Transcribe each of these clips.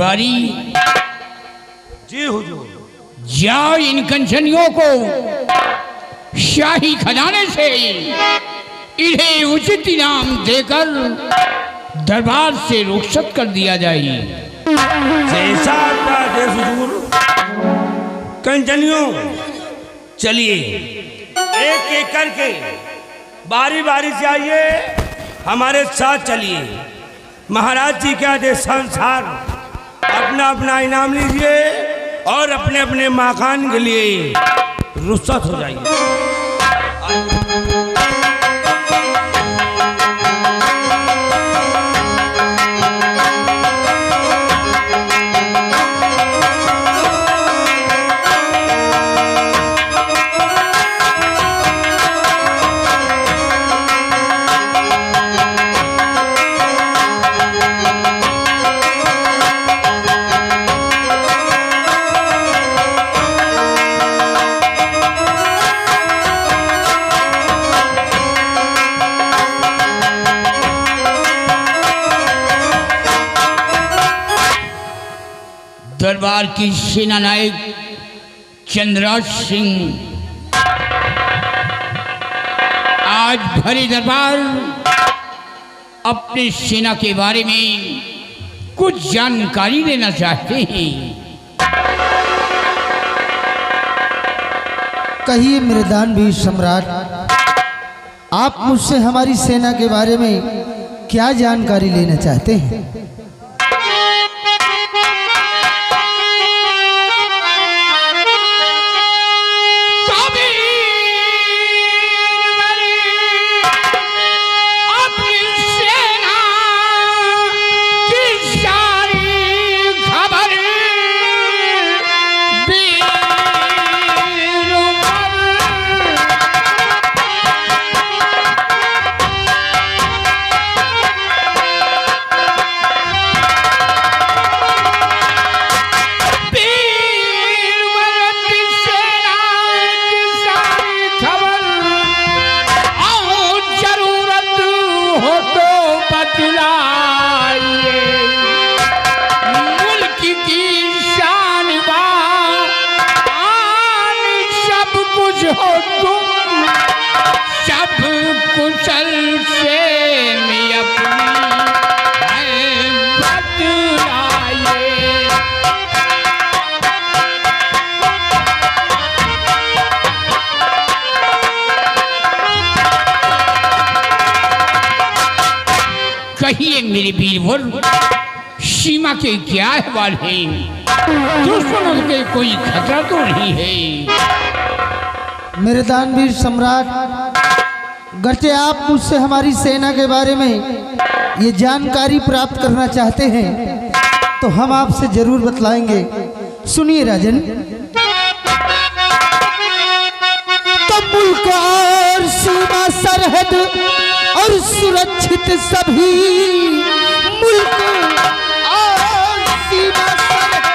दरबारी जी हुजूर। जाओ इन कंचनियों को शाही खजाने से इन्हें उचित इनाम देकर दरबार से रुखसत कर दिया जाए। जैसा आपका आदेश हुजूर। कंचनियों चलिए एक एक करके बारी बारी से आइए, हमारे साथ चलिए। महाराज जी के आदेश अनुसार अपना अपना इनाम लीजिए और अपने अपने मकान के लिए रुखसत हो जाइए। दरबार की सेना नायक चंद्रराज सिंह आज भरे दरबार अपने सेना के बारे में कुछ जानकारी लेना चाहते हैं। कहिए मेरे दानवीर सम्राट, आप मुझसे हमारी सेना के बारे में क्या जानकारी लेना चाहते हैं? कहिए मेरे वीरवर, सीमा के क्या अहवाल है? दुश्मनों के कोई खतरा तो नहीं है? मेरे दानवीर सम्राट, गर्चे आप मुझसे हमारी सेना के बारे में ये जानकारी प्राप्त करना चाहते हैं तो हम आपसे जरूर बतलाएंगे। सुनिए राजन। तो मुल्क और सीमा सरहद और सुरक्षित सभी, मुल्क और सीमा सरहद,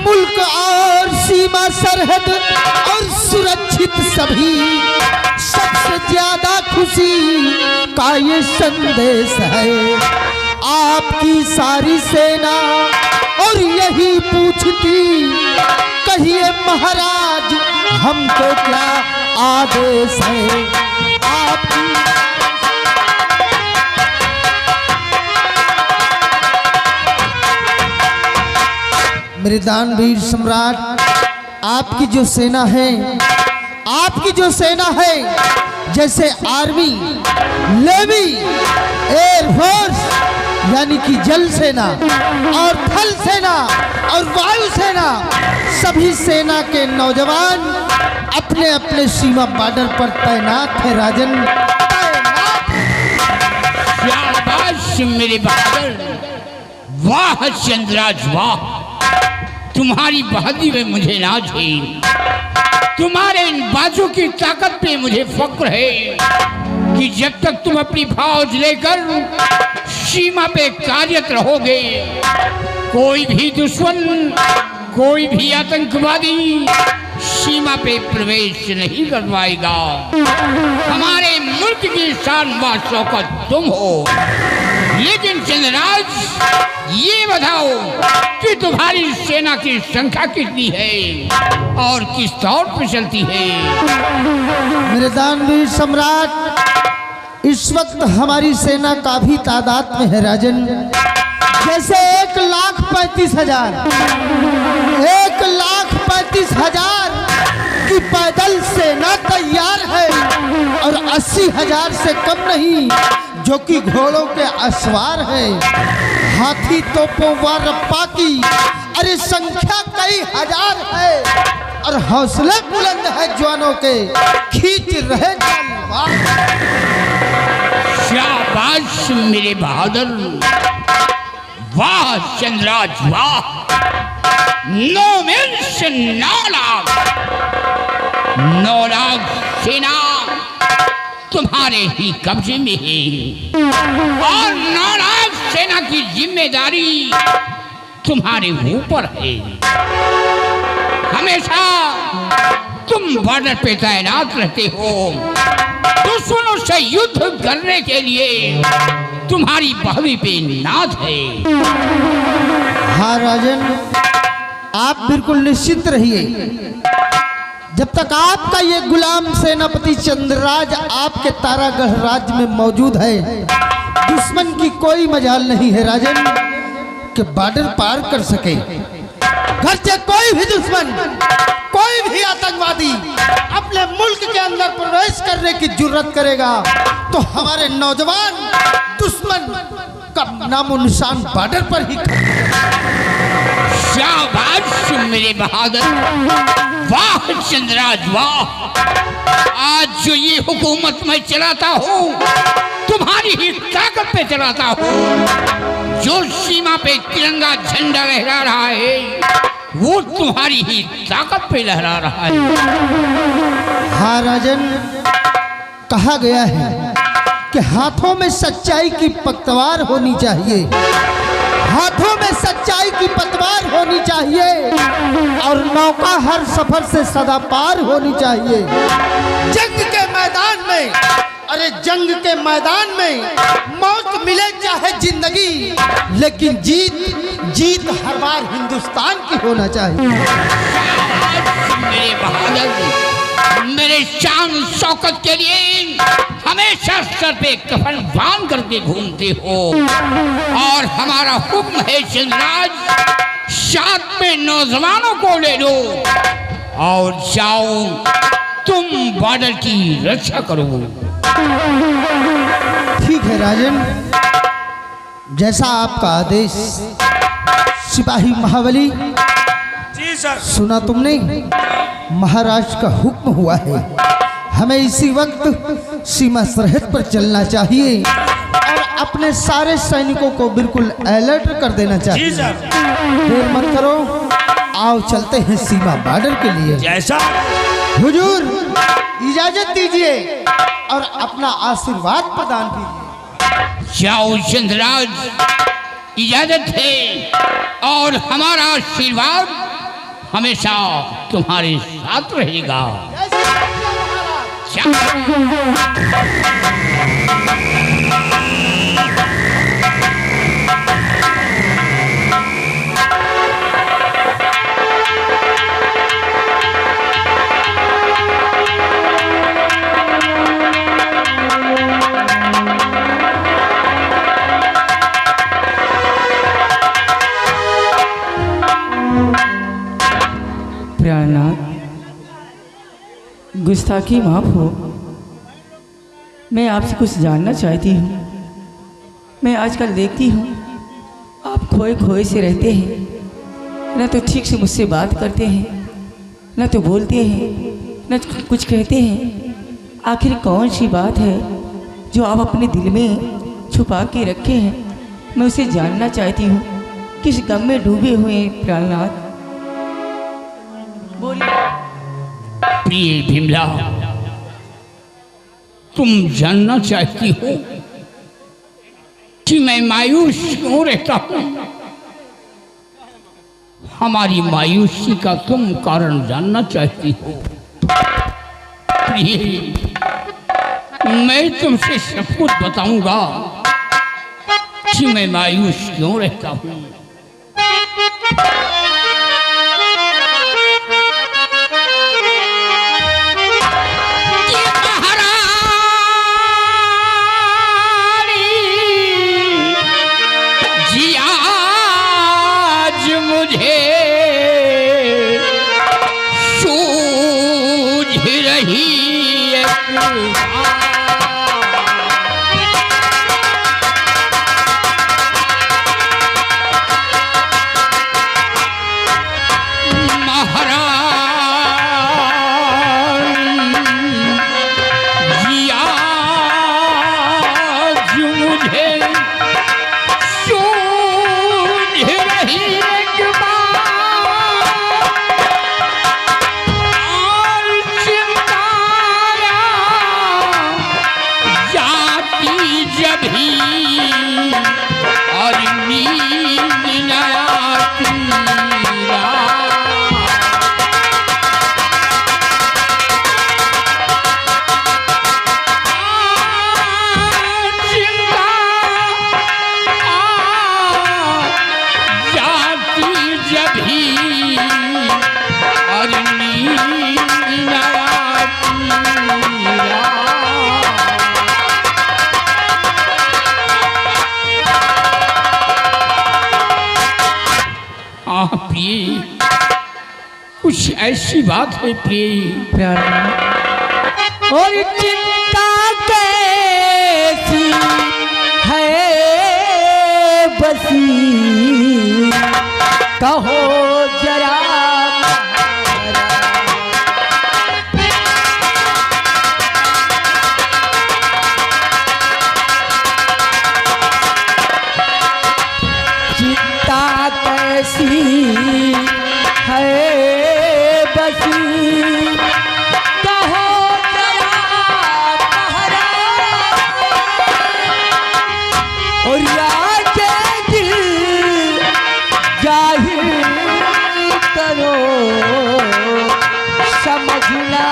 मुल्क और सीमा सरहद और सुरक्षित सभी, सबसे ज्यादा खुशी का ये संदेश है। आपकी सारी सेना और यही पूछती, कहिए महाराज हमको क्या आदेश है? आपकी मेरे दानवीर सम्राट, आपकी जो सेना है, आपकी जो सेना है, जैसे आर्मी, नेवी, एयरफोर्स यानी कि जल सेना और थल सेना और वायु सेना, सभी सेना के नौजवान अपने अपने सीमा बॉर्डर पर तैनात है राजन। शाबाश मेरे बहादुर, वाह चंद्रराज वाह, तुम्हारी बहादुरी में मुझे नाज है। तुम्हारे इन बाजों की ताकत पे मुझे फक्र है कि जब तक तुम अपनी फौज लेकर सीमा पे कार्यरत रहोगे, कोई भी दुश्मन, कोई भी आतंकवादी सीमा पे प्रवेश नहीं कर पाएगा। हमारे मुल्क की शान व शौकत तुम हो, लेकिन चंद्रराज ये बताओ कि तुम्हारी सेना की संख्या कितनी है और किस तौर पर चलती है? मेरे दानवीर सम्राट, इस वक्त हमारी सेना काफी तादाद में है राजन। जैसे 1,35,000 1,35,000 की पैदल सेना तैयार है और 80,000 से कम नहीं जो कि घोड़ों के असवार है। हाथी तोपों व रप्पा की अरे संख्या कई हजार है और हौसले बुलंद है जवानों के, खींच रहे तलवार। शाबाश मेरे बहादुर, वाह चंद्रराज वाह। 9 मील से 9 लाख सेना तुम्हारे ही कब्जे में है और 9 लाख सेना की जिम्मेदारी तुम्हारे ऊपर है। हमेशा तुम बॉर्डर पे तैनात रहते हो, दुश्मनों से युद्ध करने के लिए तुम्हारी बहादुरी पे नाज है। हाँ राजन, आप बिल्कुल निश्चिंत रहिए। जब तक आपका ये गुलाम सेनापति चंद्रराज आपके तारागढ़ राज्य में मौजूद है, दुश्मन की कोई मजाल नहीं है राजन कि बॉर्डर पार कर सके। घर से कोई भी दुश्मन, कोई भी आतंकवादी अपने मुल्क के अंदर प्रवेश करने की जुर्रत करेगा तो हमारे नौजवान दुश्मन का नामो निशान बॉर्डर पर ही। शाबाश मेरे बहादुर, वाह चंद्रराज वाह। आज जो ये हुकूमत मैं चलाता हूँ तुम्हारी ही ताकत पे चलाता हूँ। जो सीमा पे तिरंगा झंडा लहरा रहा है वो तुम्हारी ही ताकत पे लहरा रहा है। हाँ राजन, कहा गया है कि हाथों में सच्चाई की पतवार होनी चाहिए, हाथों में सच्चाई की पतवार होनी चाहिए और नौका हर सफर से सदा पार होनी चाहिए। जंग के मैदान में, अरे जंग के मैदान में मौत मिले चाहे जिंदगी, लेकिन जीत हर बार हिंदुस्तान की होना चाहिए। मेरे बहादुर, मेरे शान शौकत के लिए हमेशा सर पे कफन बांध करके घूमते हो और हमारा हुक्म है चंद्रराज, साथ में नौजवानों को ले लो और जाओ तुम बॉर्डर की रक्षा करो। ठीक है राजन, जैसा आपका आदेश। सिपाही महाबली, जी सर। सुना तुमने? महाराज का हुक्म हुआ है, हमें इसी वक्त सीमा सरहद पर चलना चाहिए और अपने सारे सैनिकों को बिल्कुल अलर्ट कर देना चाहिए। जी सर। देर मत करो, आओ चलते हैं सीमा बॉर्डर के लिए। जैसा हुजूर इजाजत दीजिए और अपना आशीर्वाद प्रदान कीजिए। जाओ चंद्रराज, इजाजत है और हमारा आशीर्वाद हमेशा तुम्हारे साथ रहेगा। प्राणनाथ, गुस्ताखी माफ हो, मैं आपसे कुछ जानना चाहती हूँ। मैं आजकल देखती हूँ आप खोए खोए से रहते हैं, न तो ठीक से मुझसे बात करते हैं, न तो बोलते हैं, न कुछ कहते हैं। आखिर कौन सी बात है जो आप अपने दिल में छुपा के रखे हैं? मैं उसे जानना चाहती हूँ। किस गम में डूबे हुए हैं प्राणनाथ? प्रिय भीमला, तुम जानना चाहती हो कि मैं मायूस क्यों रहता हूं? हमारी मायूसी का तुम कारण जानना चाहती हो? प्रिय, मैं तुमसे सब कुछ बताऊंगा कि मैं मायूस क्यों रहता हूं। प्रिय, कुछ ऐसी बात है प्रिय। और चिंता कैसी है बसी, कहो जरा चिंता कैसी है बसी, कहो जरा पहरा। और याके दिल जाहिर करो, समझना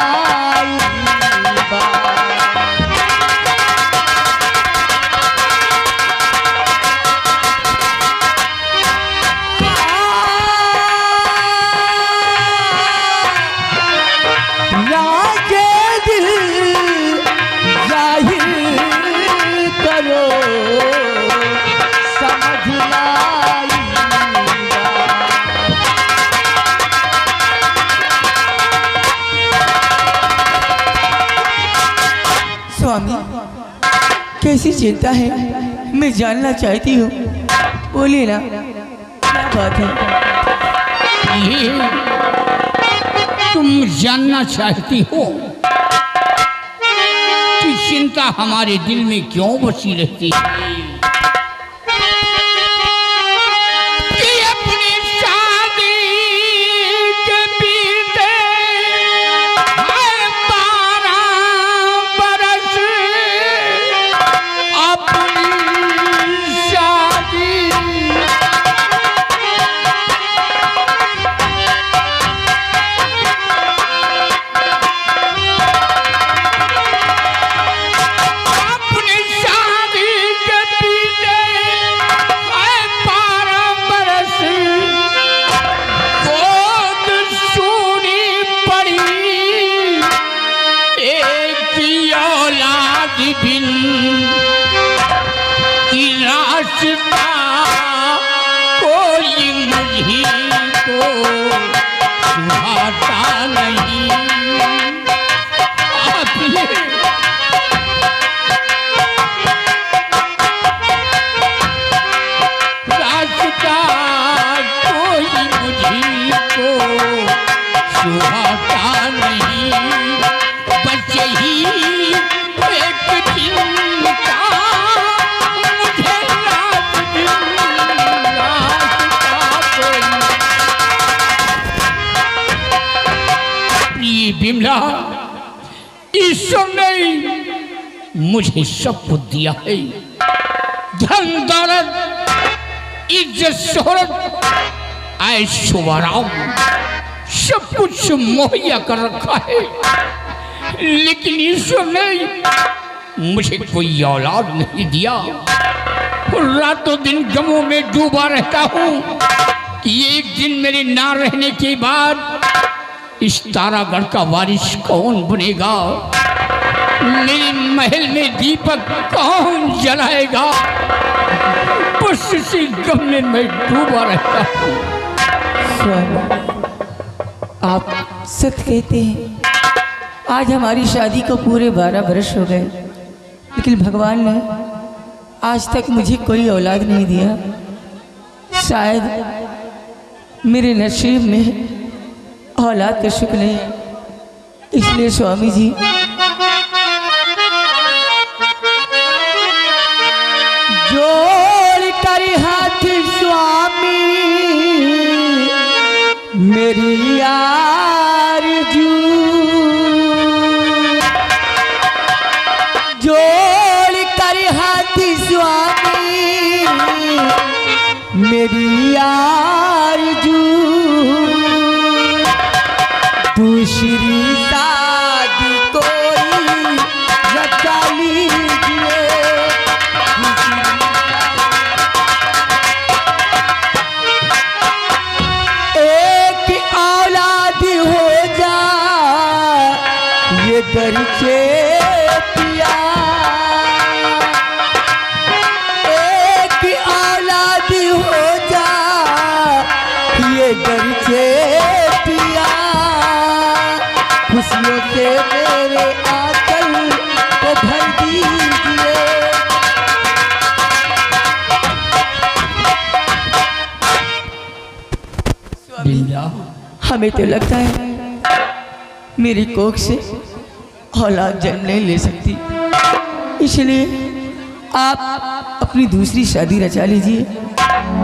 स्वामी, कैसी चिंता है? मैं जानना चाहती हूँ, बोलिए ना, क्या बात है? ये तुम जानना चाहती हो कि चिंता हमारे दिल में क्यों बसी रहती है? बिमला, ईश्वर ने मुझे सब कुछ दिया है, धन दौलत, इज्जत शोहरत, ऐशो आराम सब कुछ मुहैया कर रखा है, लेकिन ईश्वर ने मुझे कोई औलाद नहीं दिया। रातों दिन गमों में डूबा रहता हूँ कि एक दिन मेरे ना रहने के बाद इस तारागढ़ का वारिस कौन बनेगा, मेरे महल में दीपक कौन जलाएगा। बस इसी गम में मैं डूबा रहता हूँ। स्वामी, आप सत्य कहते हैं। आज हमारी शादी को पूरे 12 वर्ष हो गए, लेकिन भगवान ने आज तक मुझे कोई औलाद नहीं दिया। शायद मेरे नसीब में औलाद का सुख नहीं, इसलिए स्वामी जी जोड़ कर हाथ स्वामी मेरी आरज़ू, जोड़ कर हाथ स्वामी मेरी आरज़ू, दूसरी शादी कोई रचा लीजिए। एक औलाद हो जा ये दर से पिया, एक औलाद हो जा ये दर से पिया, खुशियों से मेरे आंचल को भर दीजिए। बिमला, हमें तो लगता है मेरी कोख से औलाद जन्म नहीं ले सकती, इसलिए आप अपनी दूसरी शादी रचा लीजिए।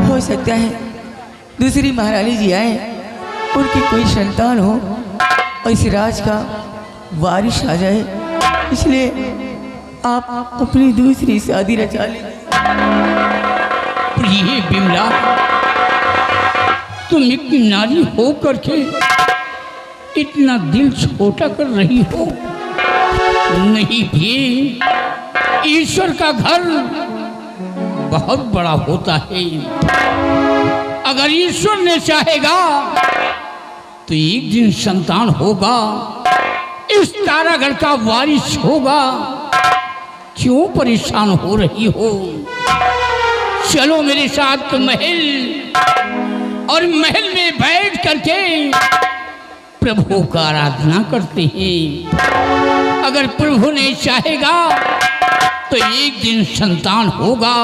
हो सकता है दूसरी महारानी जी आए, उनकी कोई संतान हो और इस राज का वारिस आ जाए, इसलिए आप अपनी दूसरी शादी रचा लीजिए। प्रिय बिमला, तुम एक नारी हो करके इतना दिल छोटा कर रही हो। नहीं भी, ईश्वर का घर बहुत बड़ा होता है। अगर ईश्वर ने चाहेगा तो एक दिन संतान होगा, इस तारागढ़ का वारिस होगा। क्यों परेशान हो रही हो? चलो मेरे साथ महल, और महल में बैठ करके प्रभु का आराधना करते हैं। अगर प्रभु ने चाहेगा तो एक दिन संतान होगा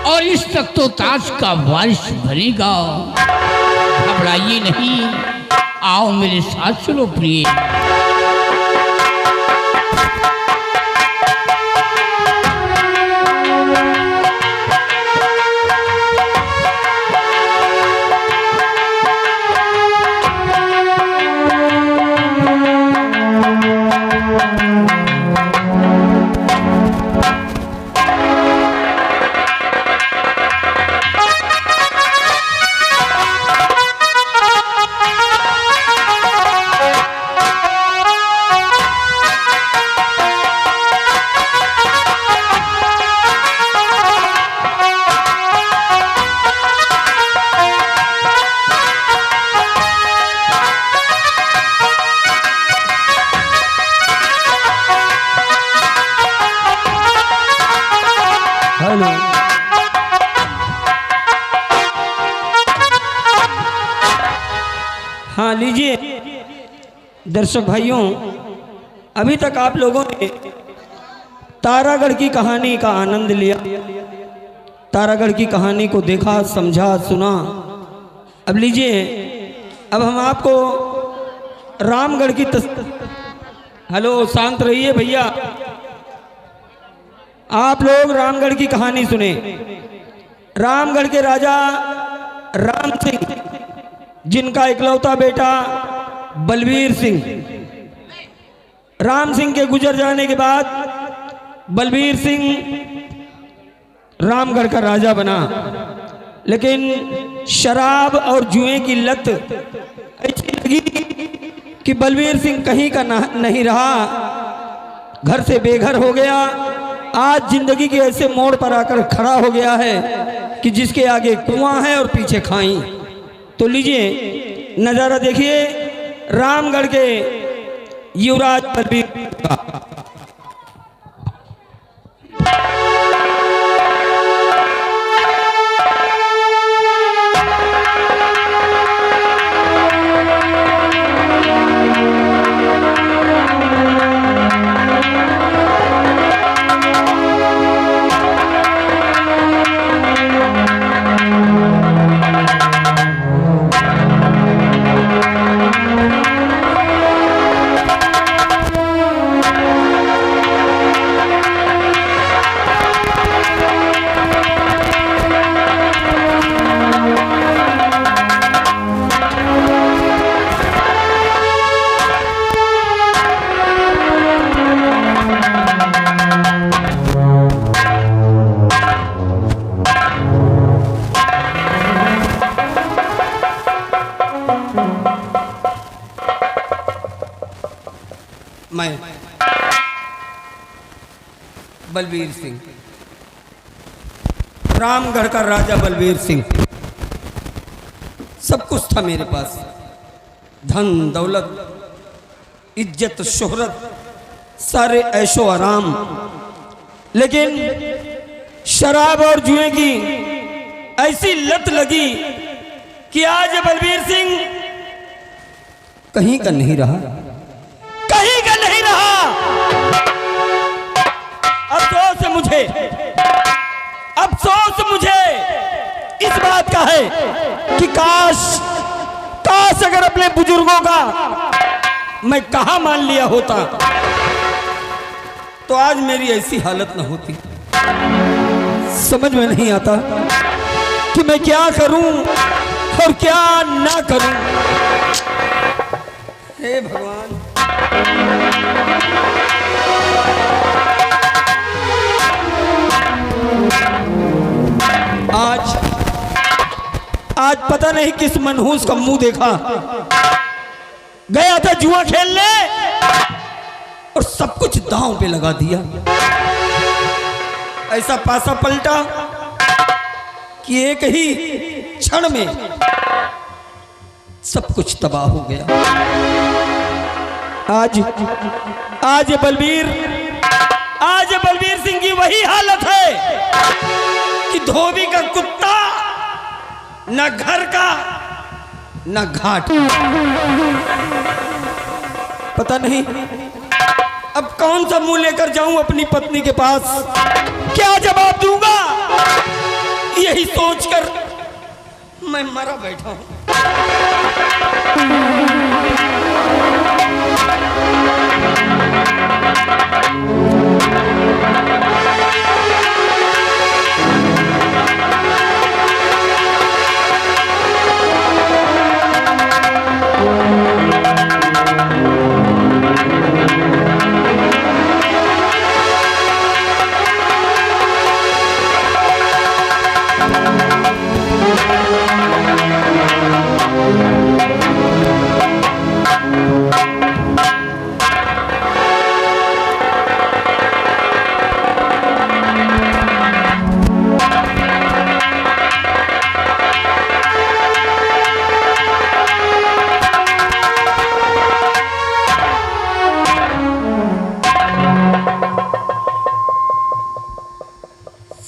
और इस तख्तो ताज का वारिस बनेगा। घबराइए नहीं, आओ मेरे साथ चलो प्रिय। हाँ लीजिए दर्शक भाइयों, अभी तक आप लोगों ने तारागढ़ की कहानी का आनंद लिया, तारागढ़ की कहानी को देखा, समझा, सुना। अब लीजिए, अब हम आपको रामगढ़ की हेलो, शांत रहिए भैया। आप लोग रामगढ़ की कहानी सुने। रामगढ़ के राजा राम सिंह, जिनका इकलौता बेटा बलबीर सिंह, राम सिंह के गुजर जाने के बाद बलबीर सिंह रामगढ़ का राजा बना। लेकिन शराब और जुए की लत ऐसी लगी कि बलबीर सिंह कहीं का नहीं रहा, घर से बेघर हो गया। आज जिंदगी के ऐसे मोड़ पर आकर खड़ा हो गया है कि जिसके आगे कुआं है और पीछे खाई। तो लीजिए नज़ारा देखिए रामगढ़ के युवराज बलबीर का। मैं बलबीर सिंह, रामगढ़ का राजा बलबीर सिंह। सब कुछ था मेरे पास, धन दौलत, इज्जत शोहरत, सारे ऐशो आराम, लेकिन शराब और जुए की ऐसी लत लगी कि आज बलबीर सिंह कहीं का नहीं रहा, कहीं का नहीं रहा। अफसोस मुझे इस बात का है कि काश अगर अपने बुजुर्गों का मैं कहा मान लिया होता तो आज मेरी ऐसी हालत न होती। समझ में नहीं आता कि मैं क्या करूं और क्या ना करूं। हे भगवान, आज पता नहीं किस मनहूस का मुंह देखा, गया था जुआ खेलने और सब कुछ दांव पे लगा दिया। ऐसा पासा पलटा कि एक ही क्षण में सब कुछ तबाह हो गया। आज बलबीर सिंह की वही हालत है कि धोबी का कुत्ता, न घर का न घाट। पता नहीं अब कौन सा मुंह लेकर जाऊं अपनी पत्नी के पास, क्या जवाब दूंगा, यही सोचकर मैं मरा बैठा हूं।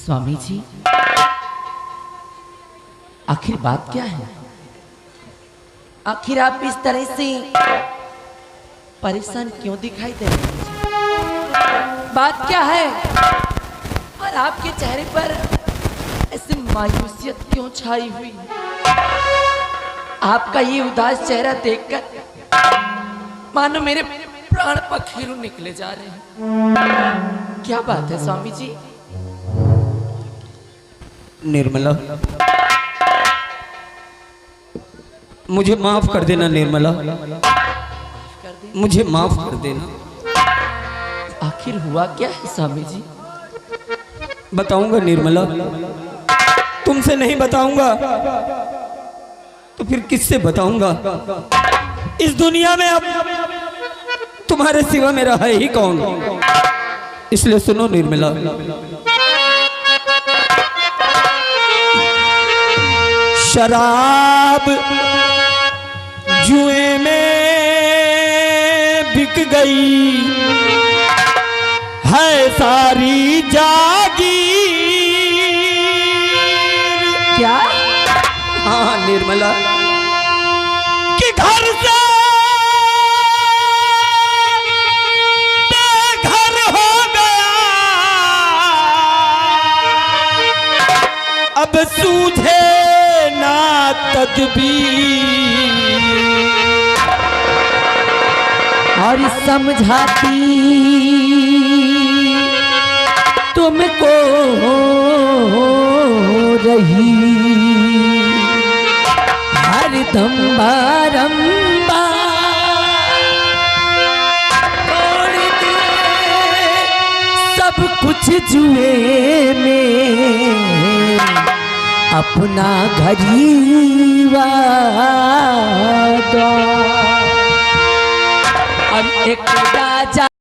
स्वामी जी, आखिर बात क्या है? आखिर आप इस तरह से परेशान क्यों दिखाई दे रहे हैं? बात क्या है? और आपके चेहरे पर ऐसी मायूसियत क्यों छाई हुई? आपका ये उदास चेहरा देखकर मानो मेरे प्राण पखेरु निकले जा रहे हैं। क्या बात है स्वामी जी? निर्मला, मुझे माफ कर देना निर्मला, मुझे माफ कर देना। आखिर हुआ क्या है स्वामी जी? बताऊंगा निर्मला, तुमसे नहीं बताऊंगा तो फिर किससे बताऊंगा? इस दुनिया में अब तुम्हारे सिवा मेरा है ही कौन? इसलिए सुनो निर्मला, शराब जुए में बिक गई है सारी जागी। क्या? हाँ निर्मला, कि घर से बेघर हो गया, अब सूझे ना तदबीर, और समझाती तुमको रही हरदम बारंबार, तोड़ दिए सब कुछ जुए में, अपना घरीवा। और एक राजा